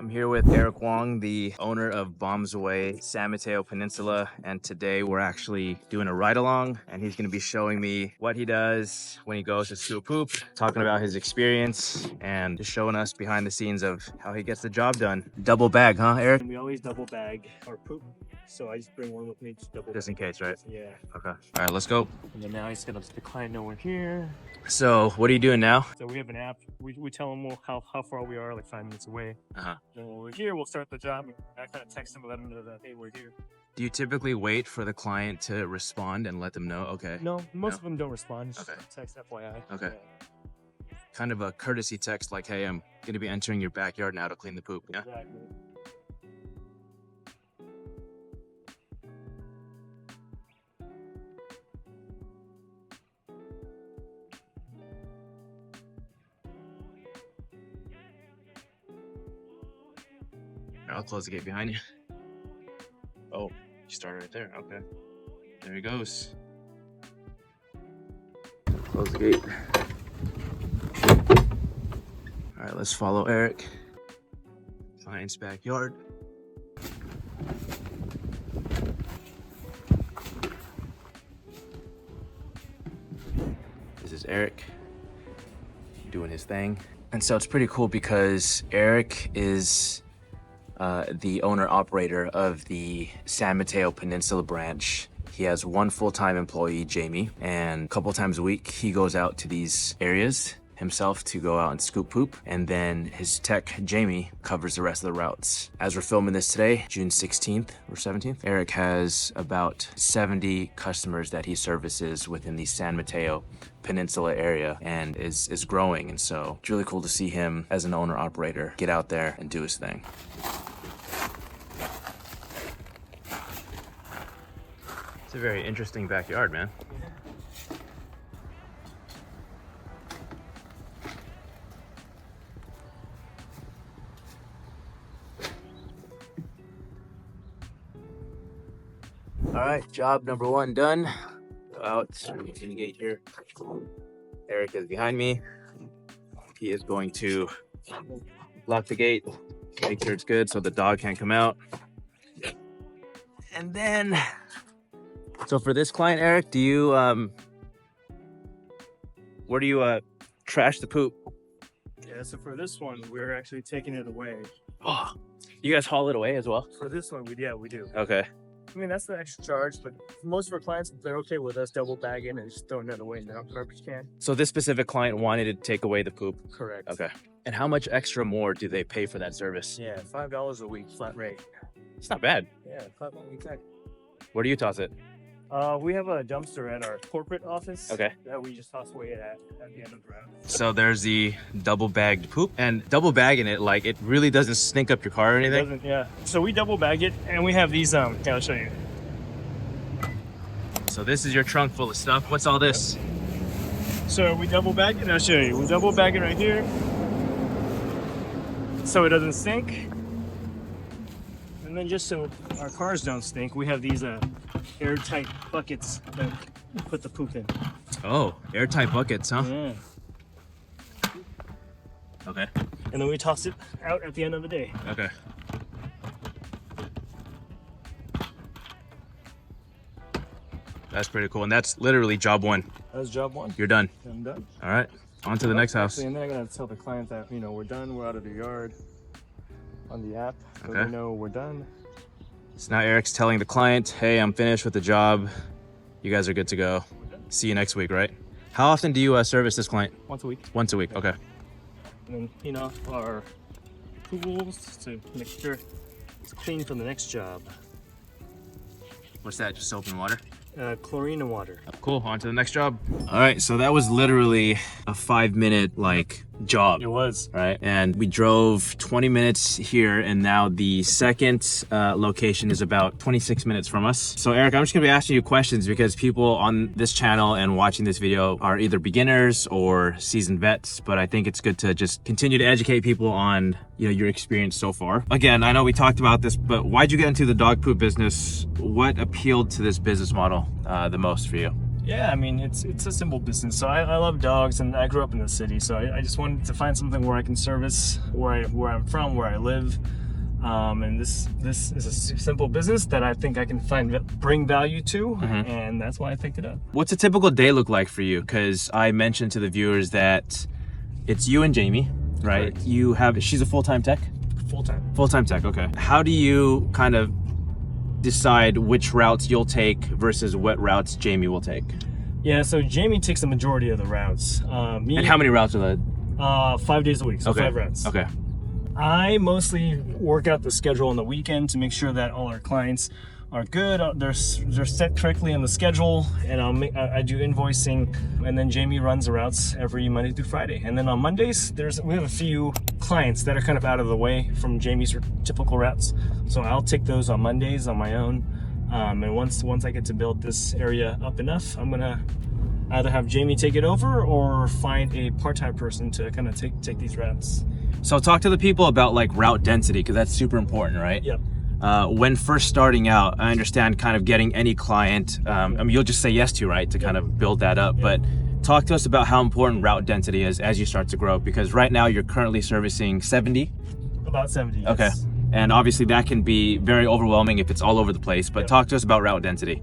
I'm here with Eric Wong, the owner of Bombs Away San Mateo Peninsula, and today we're actually doing a ride-along, and he's going to be showing me what he does when he goes to scoop poop, talking about his experience, and just showing us behind the scenes of how he gets the job done. Double bag, huh, Eric? We always double bag our poop, so I just bring one with me, Just in case, right? Yeah. Okay. All right, let's go. And then now he's gonna let the client know we're here. So, what are you doing now? So we have an app. We tell them how far we are, like 5 minutes away. Uh-huh. Then when we're here, we'll start the job. I kind of text them, let them know that, hey, we're here. Do you typically wait for the client to respond and let them know? Okay. No, most of them don't respond. Just Okay. text FYI. Okay. Yeah. Kind of a courtesy text like, hey, I'm going to be entering your backyard now to clean the poop. Yeah. Exactly. I'll close the gate behind you. Oh, you started right there. Okay. There he goes. Close the gate. All right, let's follow Eric. Client's backyard. This is Eric doing his thing. And so it's pretty cool because Eric is the owner-operator of the San Mateo Peninsula branch. He has one full-time employee, Jamie, and a couple times a week he goes out to these areas himself to go out and scoop poop, and then his tech, Jamie, covers the rest of the routes. As we're filming this today, June 16th or 17th, Eric has about 70 customers that he services within the San Mateo Peninsula area and is growing, and so it's really cool to see him as an owner-operator get out there and do his thing. It's a very interesting backyard, man. All right, job number one done. Go out, in the gate here. Eric is behind me. He is going to lock the gate, make sure it's good so the dog can't come out. And then, so for this client, Eric, do you, where do you trash the poop? Yeah, so for this one, we're actually taking it away. Oh, you guys haul it away as well? For this one, we do. Okay. I mean, that's the extra charge, but most of our clients, they're okay with us double bagging and just throwing it away in the garbage can. So this specific client wanted to take away the poop? Correct. Okay. And how much extra more do they pay for that service? Yeah, $5 a week, flat rate. It's not bad. Yeah, $5 exactly. Where do you toss it? We have a dumpster at our corporate office. Okay. That we just toss away at the end of the route. So there's the double bagged poop, and double bagging it, like it really doesn't stink up your car or anything? It doesn't, yeah. So we double bag it, and we have these, yeah, I'll show you. So this is your trunk full of stuff. What's all this? So we double bag it, I'll show you. We double bag it right here, so it doesn't stink. And then just so our cars don't stink, we have these airtight buckets that we put the poop in. Oh, airtight buckets, huh? Yeah. Okay. And then we toss it out at the end of the day. Okay. That's pretty cool. And that's literally job one. That's job one. You're done. I'm done. All right. On to the next house. Actually, and then I gotta tell the client that, you know, we're done, we're out of the yard on the app. So Okay. they know we're done. So now Eric's telling the client, hey, I'm finished with the job. You guys are good to go. See you next week, right? How often do you service this client? Once a week. Once a week, okay. And then, you know, our tools to make sure it's clean for the next job. What's that, just soap and water? Chlorine and water. Cool, on to the next job. All right, so that was literally a 5-minute like job. It was. Right, and we drove 20 minutes here, and now the second location is about 26 minutes from us. So Eric, I'm just gonna be asking you questions because people on this channel and watching this video are either beginners or seasoned vets, but I think it's good to just continue to educate people on, you know, your experience so far. Again, I know we talked about this, but why'd you get into the dog poop business? What appealed to this business model the most for you? Yeah, I mean, it's a simple business. So I love dogs, and I grew up in the city, so I just wanted to find something where I can service where I'm from, where I live. And this is a simple business that I think I can bring value to, and that's why I picked it up. What's a typical day look like for you? Because I mentioned to the viewers that it's you and Jamie, right? Correct. She's a full-time tech? Full-time Tech, okay. How do you kind of decide which routes you'll take versus what routes Jamie will take? Yeah, so Jamie takes the majority of the routes. And how many routes are there? 5 days a week, so 5 routes. Okay. I mostly work out the schedule on the weekend to make sure that all our clients are good. They're set correctly on the schedule, and I do invoicing, and then Jamie runs the routes every Monday through Friday. And then on Mondays, we have a few clients that are kind of out of the way from Jamie's typical routes, so I'll take those on Mondays on my own. And once I get to build this area up enough, I'm gonna either have Jamie take it over or find a part-time person to kind of take these routes. So talk to the people about like route density, because that's super important, right? Yep. When first starting out, I understand kind of getting any client, I mean, you'll just say yes to, right, to kind of build that up. But talk to us about how important route density is as you start to grow, because right now you're currently servicing 70? About 70, yes. Okay. And obviously that can be very overwhelming if it's all over the place, but talk to us about route density.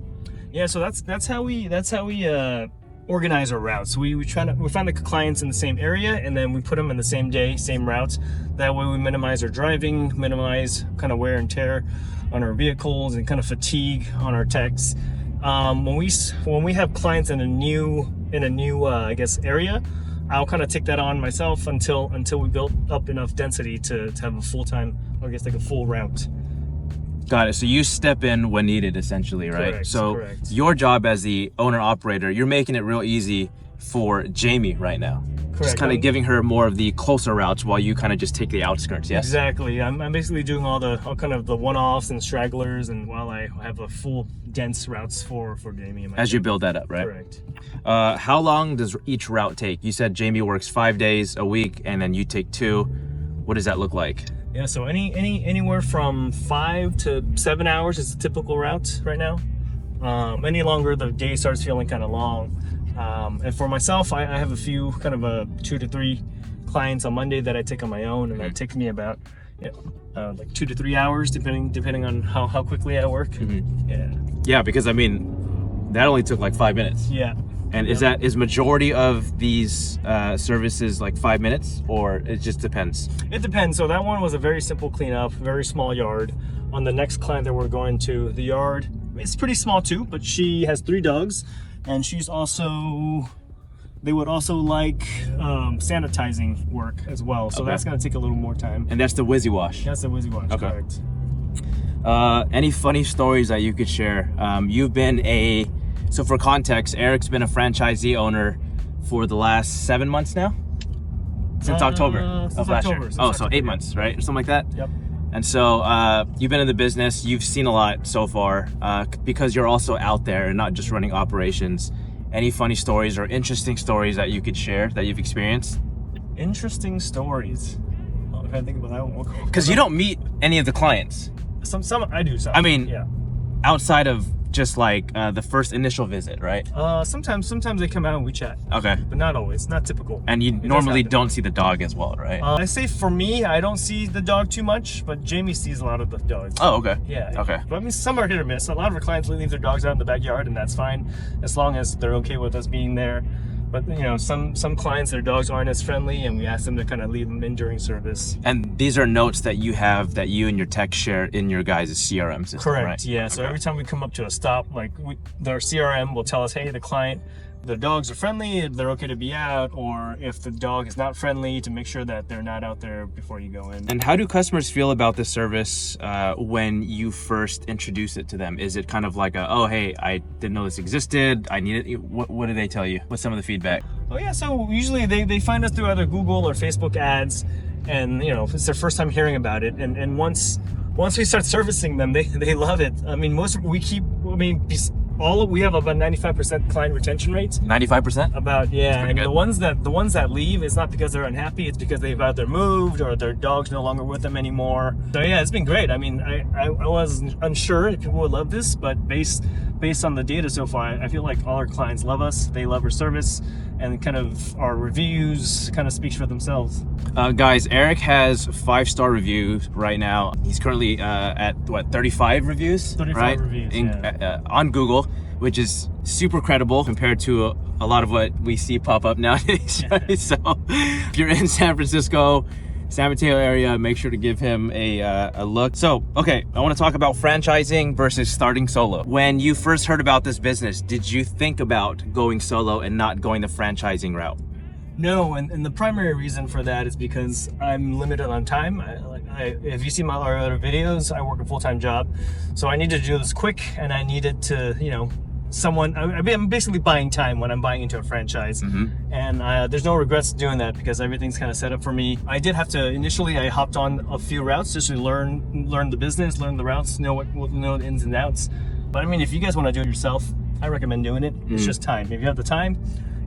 Yeah, so that's how we organize our routes. We find the clients in the same area, and then we put them in the same day, same routes. That way we minimize our driving, minimize kind of wear and tear on our vehicles, and kind of fatigue on our techs. When we have clients in a new I guess area, I'll kind of take that on myself until we build up enough density to have a full-time, I guess like a full route. Got it. So you step in when needed, essentially, right? Correct, so correct. Your job as the owner operator, you're making it real easy for Jamie right now. Correct. Just kind of giving her more of the closer routes while you kind of just take the outskirts. Yes. Exactly. I'm basically doing all kind of the one-offs and stragglers, and while I have a full dense routes for Jamie and my as you build that up, right? Correct. How long does each route take? You said Jamie works 5 days a week, and then you take 2. What does that look like? Yeah, so anywhere from 5 to 7 hours is a typical route right now. Any longer, the day starts feeling kind of long. And for myself, I have a few kind of 2 to 3 clients on Monday that I take on my own, and that takes me about like 2 to 3 hours, depending on how quickly I work. Yeah, because I mean, that only took like 5 minutes. Yeah. And is majority of these services like 5 minutes, or it just depends? It depends. So that one was a very simple cleanup, very small yard. On the next client that we're going to, the yard, it's pretty small too, but she has 3 dogs, and they would also like sanitizing work as well. So that's gonna take a little more time. And that's the Wizzy Wash? That's the Wizzy Wash, okay. Correct. Any funny stories that you could share? So for context, Eric's been a franchisee owner for the last 7 months now? Since October of last year. So 8 months, right? Or something like that? Yep. And so you've been in the business, you've seen a lot so far, because you're also out there and not just running operations. Any funny stories or interesting stories that you could share that you've experienced? Interesting stories. I'm trying to think about that one. Because you don't meet any of the clients. Some I do. I mean, yeah. Outside of just like the first initial visit, right? Sometimes they come out and we chat. Okay. But not always, not typical. And you normally don't see the dog as well, right? I say for me, I don't see the dog too much, but Jamie sees a lot of the dogs. Oh, okay. Yeah. Okay. But I mean, some are hit or miss. A lot of our clients leave their dogs out in the backyard, and that's fine, as long as they're okay with us being there. But you know, some clients, their dogs aren't as friendly, and we ask them to kind of leave them in during service. And these are notes that you have that you and your tech share in your guys' CRM system, correct, right? Yeah. So every time we come up to a stop, like their CRM will tell us, hey, the client, the dogs are friendly, they're okay to be out, or if the dog is not friendly, to make sure that they're not out there before you go in. And how do customers feel about this service when you first introduce it to them? Is it kind of like oh, hey, I didn't know this existed, I need it? What do they tell you? What's some of the feedback? Oh yeah, so usually they find us through either Google or Facebook ads, and you know, it's their first time hearing about it, and once we start servicing them, they love it. I mean, we have about 95% client retention rate. 95%? About, yeah. And good. the ones that leave, it's not because they're unhappy, it's because they've either moved or their dog's no longer with them anymore. So yeah, it's been great. I mean, I was unsure if people would love this, but based on the data so far, I feel like all our clients love us. They love our service, and kind of our reviews kind of speaks for themselves. Guys, Eric has 5-star reviews right now. He's currently at what, 35 reviews? 35 right? reviews, yeah. On Google, which is super credible compared to a lot of what we see pop up nowadays. Right? So if you're in San Francisco, San Mateo area, make sure to give him a look. So, okay, I want to talk about franchising versus starting solo. When you first heard about this business, did you think about going solo and not going the franchising route? No, and the primary reason for that is because I'm limited on time. If you see my other videos, I work a full-time job, so I need to do this quick, and I needed to, you know, I'm basically buying time when I'm buying into a franchise. And there's no regrets doing that because everything's kind of set up for me. I did have to initially, I hopped on a few routes just to learn the business, learn the routes, know the ins and outs. But I mean, if you guys want to do it yourself, I recommend doing it. It's just time. If you have the time,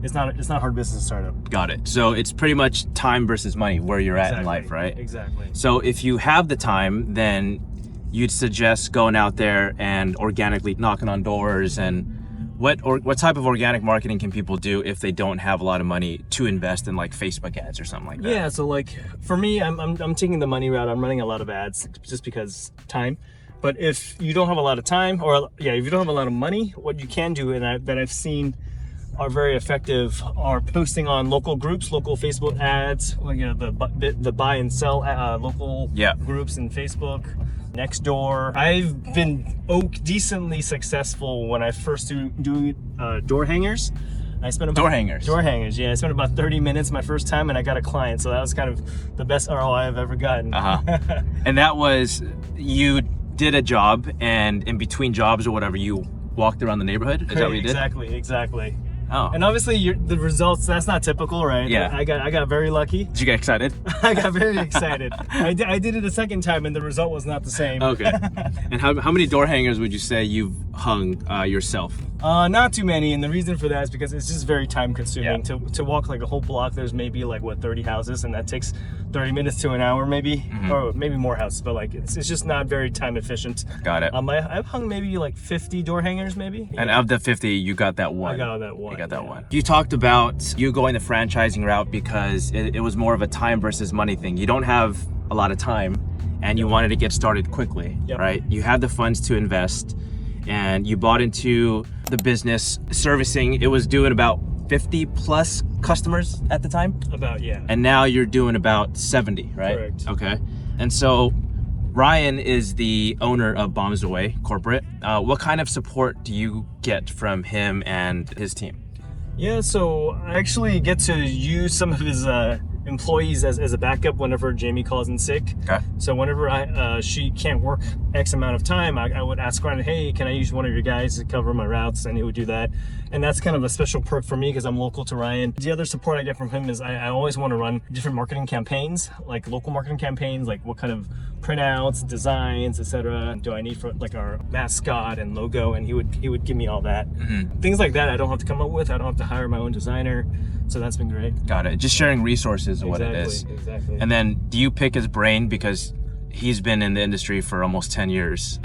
it's not hard business to start up. Got it. So it's pretty much time versus money where you're at in life, right? Exactly. So if you have the time, then you'd suggest going out there and organically knocking on doors. And what type of organic marketing can people do if they don't have a lot of money to invest in, like Facebook ads or something like that? Yeah, so like for me, I'm taking the money route. I'm running a lot of ads just because time. But if you don't have a lot of time, or if you don't have a lot of money, what you can do, and that I've seen are very effective, are posting on local groups, local Facebook ads, like, you know, the buy and sell local groups in Facebook. Next door. I've been decently successful when I first do door hangers. I spent about door hangers. Yeah, I spent about 30 minutes my first time, and I got a client. So that was kind of the best ROI I've ever gotten. And that was, you did a job, and in between jobs or whatever, you walked around the neighborhood. Is that what you did? Exactly. Oh. And obviously the results, that's not typical, right? Yeah. I got very lucky. Did you get excited? I got very excited. I did it a second time, and the result was not the same. Okay. And how many door hangers would you say you've hung yourself? Not too many, and the reason for that is because it's just very time consuming. To walk like a whole block, there's maybe like 30 houses, and that takes 30 minutes to an hour maybe, or maybe more houses, but like it's just not very time efficient. Got it. I've hung maybe like 50 door hangers maybe. And of the 50, you got that one. I got that one. You got that one. You talked about you going the franchising route because it was more of a time versus money thing. You don't have a lot of time, and you wanted to get started quickly, right? You had the funds to invest, and you bought into the business servicing. It was doing about 50 plus customers at the time? About, yeah. And now you're doing about 70, right? Correct. Okay. And so Ryan is the owner of Bombs Away Corporate. What kind of support do you get from him and his team? Yeah, so I actually get to use some of his employees as a backup whenever Jamie calls in sick. Okay. So whenever she can't work X amount of time, I would ask Ryan, hey, can I use one of your guys to cover my routes? And he would do that. And that's kind of a special perk for me because I'm local to Ryan. The other support I get from him is I always want to run different marketing campaigns, like local marketing campaigns, like what kind of printouts, designs, etc. do I need for like our mascot and logo, and he would give me all that. Things like that I don't have to come up with. I don't have to hire my own designer. So that's been great. Got it. Just sharing resources is what it is. Exactly. And then do you pick his brain because he's been in the industry for almost 10 years?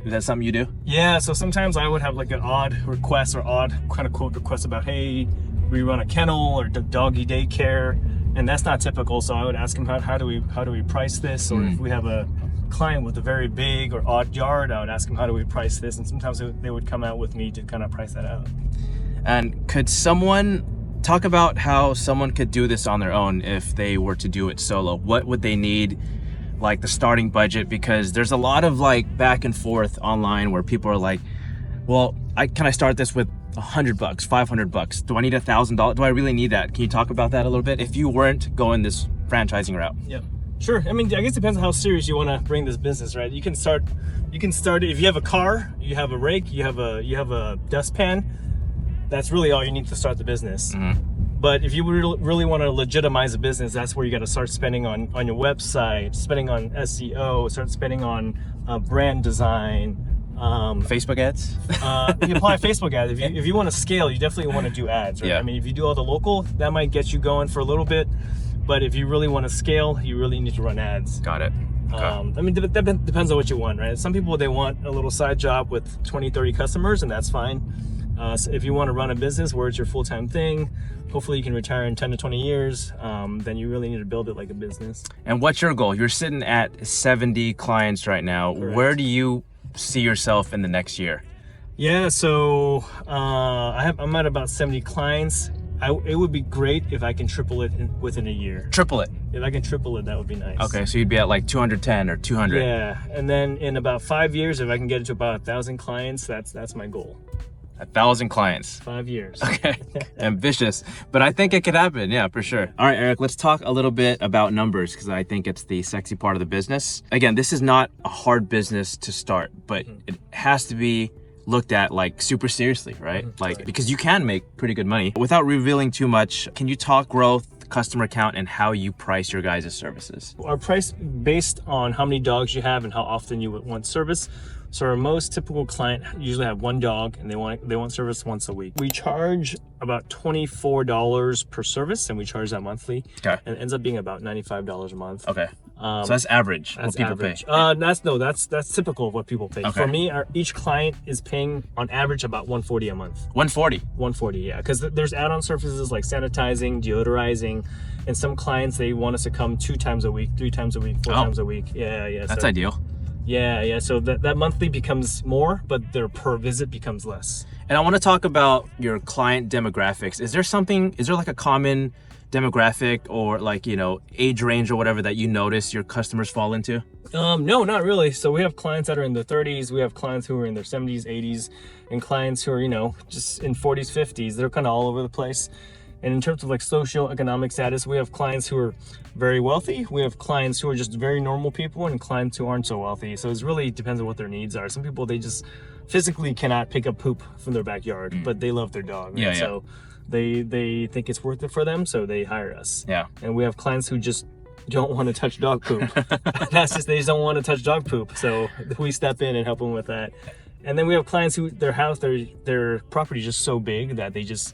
Is that something you do? Yeah, so sometimes I would have like an odd request or odd kind of quote request about, hey, we run a kennel or doggy daycare, and that's not typical. So I would ask him how do we price this, or if we have a client with a very big or odd yard, I would ask him how do we price this, and sometimes they would come out with me to kind of price that out. And could someone talk about how someone could do this on their own if they were to do it solo? What would they need, like the starting budget? Because there's a lot of like back and forth online where people are like, well, can I start this with $100, $500? Do I need $1,000? Do I really need that? Can you talk about that a little bit if you weren't going this franchising route? Yeah, sure. I mean, I guess it depends on how serious you want to bring this business, right? You can start if you have a car, you have a rake, you have a dustpan. That's really all you need to start the business. But if you really want to legitimize a business, that's where you got to start spending on your website, spending on SEO, start spending on brand design. Facebook ads? You apply Facebook ads. If you want to scale, you definitely want to do ads, right? Yeah. I mean, if you do all the local, that might get you going for a little bit. But if you really want to scale, you really need to run ads. Got it. Okay. I mean, that depends on what you want, right? Some people, they want a little side job with 20, 30 customers, and that's fine. So if you want to run a business where it's your full-time thing, hopefully you can retire in 10 to 20 years, then you really need to build it like a business. And what's your goal? You're sitting at 70 clients right now. Correct. Where do you see yourself in the next year? Yeah, so I'm at about 70 clients. It would be great if I can triple it within a year. Triple it. If I can triple it, that would be nice. Okay, so you'd be at like 210 or 200. Yeah, and then in about 5 years, if I can get it to about 1,000 clients, that's my goal. 1,000 clients. 5 years. Okay, ambitious, but I think it could happen. Yeah, for sure. All right, Eric, let's talk a little bit about numbers because I think it's the sexy part of the business. Again, this is not a hard business to start, but it has to be looked at like super seriously, right? Like, because you can make pretty good money. Without revealing too much, can you talk growth, customer count, and how you price your guys' services? Our price based on how many dogs you have and how often you want service. So our most typical client usually have one dog and they want service once a week. We charge about $24 per service and we charge that monthly. Okay. And it ends up being about $95 a month. Okay. So that's average. That's what people average. pay. That's typical of what people pay. Okay. For me, each client is paying on average about $140 a month. 140. 140, yeah, because there's add-on services like sanitizing, deodorizing, and some clients they want us to come 2 times a week, 3 times a week, 4 times a week. Yeah. That's so, ideal. Yeah. So that monthly becomes more, but their per visit becomes less. And I want to talk about your client demographics. Is there like a common demographic or like, age range or whatever that you notice your customers fall into? No, not really. So we have clients that are in their 30s, we have clients who are in their 70s, 80s, and clients who are, just in 40s, 50s. They're kind of all over the place. And in terms of like socioeconomic status, we have clients who are very wealthy. We have clients who are just very normal people and clients who aren't so wealthy. So it really depends on what their needs are. Some people, they just physically cannot pick up poop from their backyard, but they love their dog. Right? Yeah. So they think it's worth it for them, so they hire us. Yeah. And we have clients who just don't want to touch dog poop. They just don't want to touch dog poop. So we step in and help them with that. And then we have clients who their property is just so big that it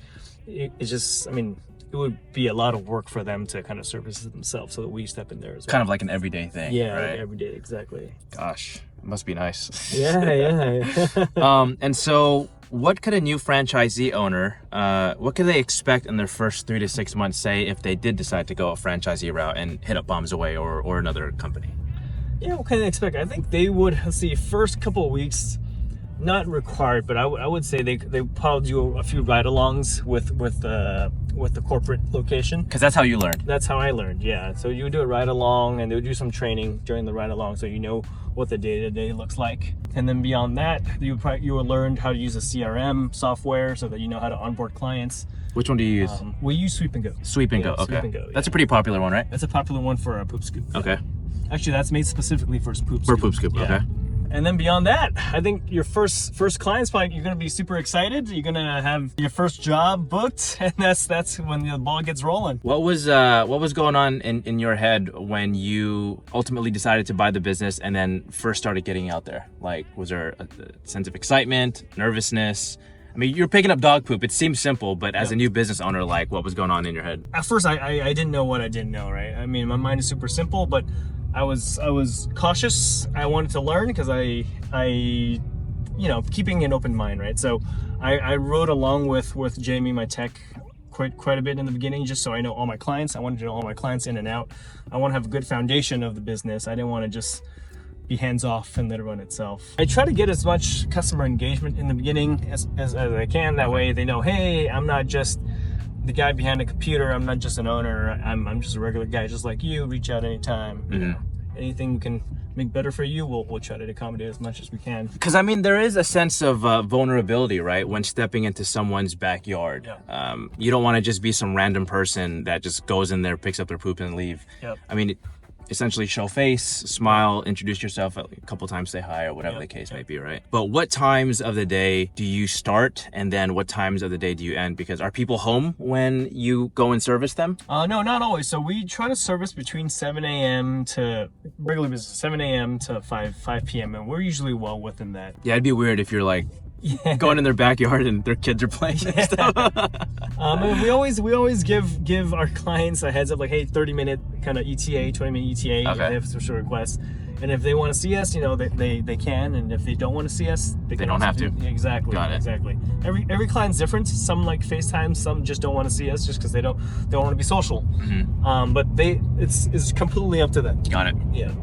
would be a lot of work for them to kind of service it themselves, so that we step in there as well. Kind of like an everyday thing. Yeah, right? like every day, exactly. Gosh, it must be nice. Yeah. And so what could a new franchisee owner, what could they expect in their first 3 to 6 months, say, if they did decide to go a franchisee route and hit up Bombs Away or another company? Yeah, what can they expect? I think they would, first couple of weeks, not required, but I would say they probably do a few ride-alongs with the corporate location. Because that's how you learned. That's how I learned, yeah. So you would do a ride-along, and they would do some training during the ride-along, so you know what the day-to-day looks like. And then beyond that, you will learn how to use a CRM software so that you know how to onboard clients. Which one do you use? We use Sweep and Go. Sweep and Go, okay. Sweep and Go, That's a pretty popular one, right? That's a popular one for a poop scoop. Okay. Actually, that's made specifically for poop scoop. For poop scoop, yeah. Okay. And then beyond that, I think your first client's probably, you're gonna be super excited. You're gonna have your first job booked, and that's when the ball gets rolling. What was going on in your head when you ultimately decided to buy the business and then first started getting out there? Like, was there a sense of excitement, nervousness? I mean, you're picking up dog poop. It seems simple, but as a new business owner, like, what was going on in your head? At first, I didn't know what I didn't know, right? I mean, my mind is super simple, but I was cautious. I wanted to learn because I keeping an open mind, right? So I rode along with Jamie, my tech, quite a bit in the beginning, just so I know all my clients. I wanted to know all my clients in and out. I want to have a good foundation of the business. I didn't want to just be hands off and let it run itself. I try to get as much customer engagement in the beginning as I can. That way they know, hey, I'm not just the guy behind the computer. I'm not just an owner. I'm just a regular guy, just like you. Reach out anytime. Mm-hmm. Anything we can make better for you, we'll try to accommodate as much as we can. Because I mean, there is a sense of vulnerability, right, when stepping into someone's backyard. Yeah. You don't want to just be some random person that just goes in there, picks up their poop, and leave. Yep. I mean, essentially show face, smile, introduce yourself a couple times, say hi, or whatever the case may be, right? But what times of the day do you start, and then what times of the day do you end? Because are people home when you go and service them? No, not always. So we try to service between 7 a.m. to regular business, 7 a.m. to 5 p.m. and we're usually well within that. Yeah, it'd be weird if you're like going in their backyard and their kids are playing and stuff. And we always give our clients a heads up, like, hey, 30-minute kind of ETA, 20-minute ETA, if they have special requests. And if they want to see us, you know, they can. And if they don't want to see us, they don't have to. Exactly. Got it. Exactly. Every client's different. Some like FaceTime. Some just don't want to see us just because they don't want to be social. But it's completely up to them. Got it. Yeah.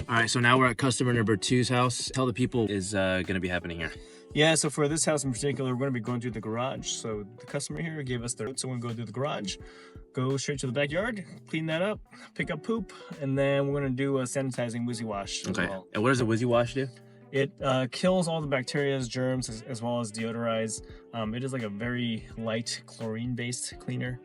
All right, so now we're at customer number 2's house. Tell the people is going to be happening here. Yeah, so for this house in particular, we're going to be going through the garage. So the customer here gave us their, so we're going to go through the garage, go straight to the backyard, clean that up, pick up poop, and then we're going to do a sanitizing Wizzy Wash as well. And what does a Wizzy Wash do? It kills all the bacteria, germs, as well as deodorize. It is like a very light chlorine-based cleaner.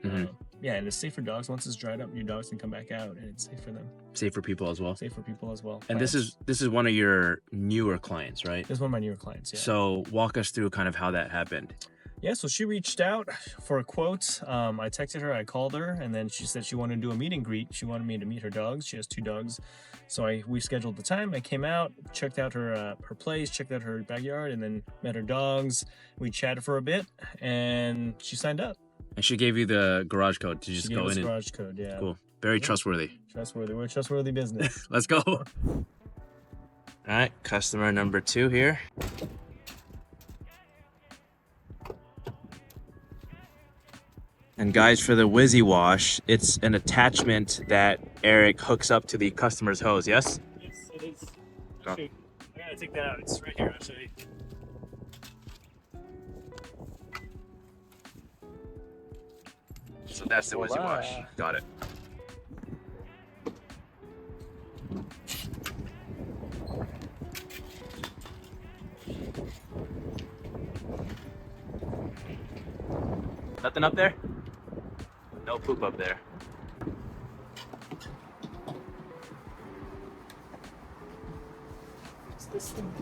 Yeah, and it's safe for dogs. Once it's dried up, your dogs can come back out, and it's safe for them. Safe for people as well. Safe for people as well. And this is one of your newer clients, right? This is one of my newer clients. Yeah. So walk us through kind of how that happened. Yeah, so she reached out for a quote. I texted her, I called her, and then she said she wanted to do a meet and greet. She wanted me to meet her dogs. She has 2 dogs. So we scheduled the time. I came out, checked out her place, checked out her backyard, and then met her dogs. We chatted for a bit, and she signed up. And she gave you the garage code to just go in. Garage code, yeah. Cool. Very trustworthy. Trustworthy. We're a trustworthy business. Let's go. All right, customer number 2 here. And guys, for the Wizzy Wash, it's an attachment that Eric hooks up to the customer's hose, yes? Yes, it is. Go. I gotta take that out. It's right here, actually. So that's the Wizzy Wash. Got it. Nothing up there? No poop up there. What's this thing?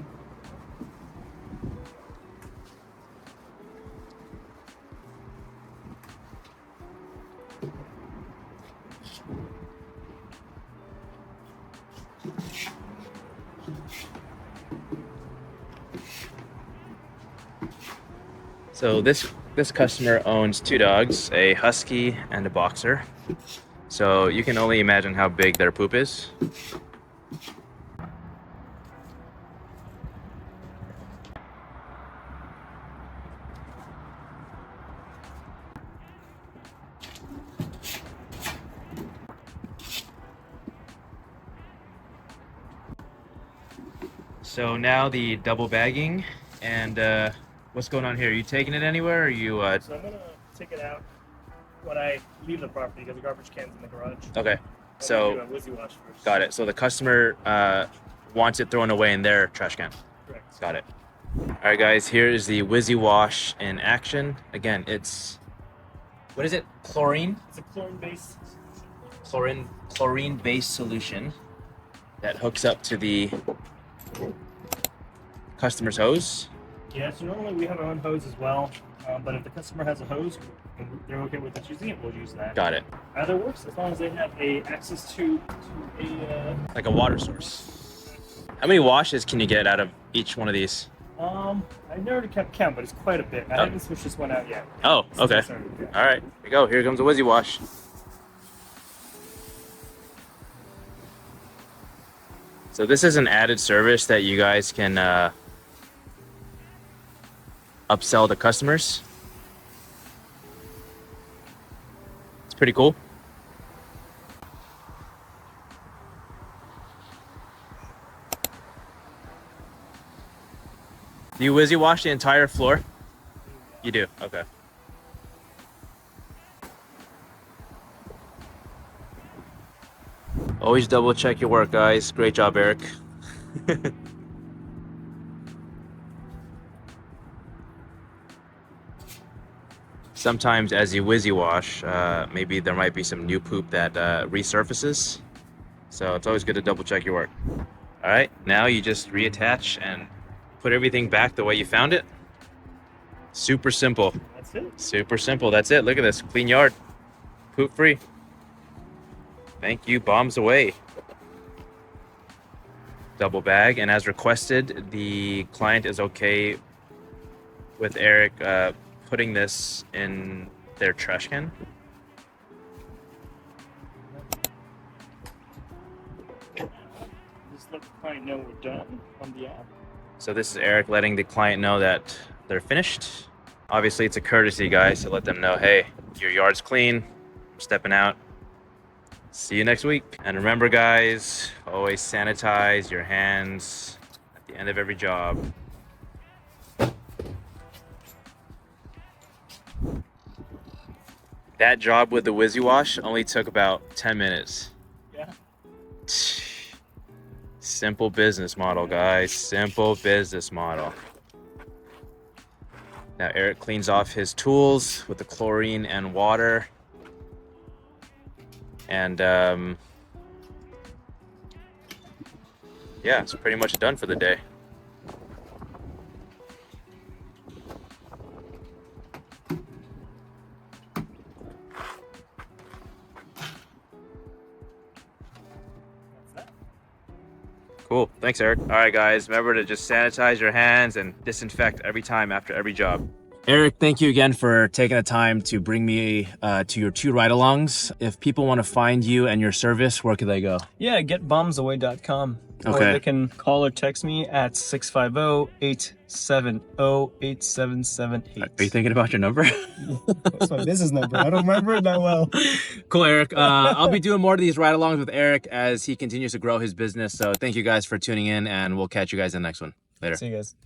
So this customer owns 2 dogs, a husky and a boxer. So you can only imagine how big their poop is. So now the double bagging, and what's going on here? Are you taking it anywhere, or are you? So I'm gonna take it out when I leave the property because the garbage can's in the garage. Okay. I'm So gonna do a Wizzy Wash first. got it. So the customer wants it thrown away in their trash can. Correct. Got it. All right, guys. Here is the Wizzy Wash in action. Again, it's what is it? Chlorine. It's a chlorine-based. Chlorine-based solution that hooks up to the customer's hose. Yeah, so normally we have our own hose as well, but if the customer has a hose and they're okay with us using it, we'll use that. Got it. Either works as long as they have access to a. Like a water source. How many washes can you get out of each one of these? I never kept count, but it's quite a bit. I haven't switched this one out yet. Oh, okay. Yeah. All right, here we go. Here comes the Wizzy Wash. So this is an added service that you guys can upsell to customers. It's pretty cool. Do you Wizzy Wash the entire floor? You do, okay. Always double check your work, guys. Great job, Eric. Sometimes as you Wizzy Wash, maybe there might be some new poop that resurfaces. So it's always good to double check your work. All right, now you just reattach and put everything back the way you found it. Super simple. That's it. Super simple. That's it. Look at this. Clean yard. Poop free. Thank you. Bombs away. Double bag. And as requested, the client is okay with Eric putting this in their trash can. Just client know we're done on the app. So this is Eric letting the client know that they're finished. Obviously, it's a courtesy, guys, to let them know, hey, your yard's clean. I'm stepping out. See you next week. And remember, guys, always sanitize your hands at the end of every job. That job with the Wizzy Wash only took about 10 minutes. Yeah. Simple business model, guys. Simple business model. Now Eric cleans off his tools with the chlorine and water. And yeah, it's pretty much done for the day. Cool. Thanks, Eric. All right, guys. Remember to just sanitize your hands and disinfect every time after every job. Eric, thank you again for taking the time to bring me to your 2 ride-alongs. If people want to find you and your service, where can they go? Yeah, getbombsaway.com. Or Okay. they can call or text me at 650-870-8778. Are you thinking about your number? That's my business number. I don't remember it that well. Cool, Eric. I'll be doing more of these ride-alongs with Eric as he continues to grow his business. So thank you guys for tuning in, and we'll catch you guys in the next one. Later. See you guys.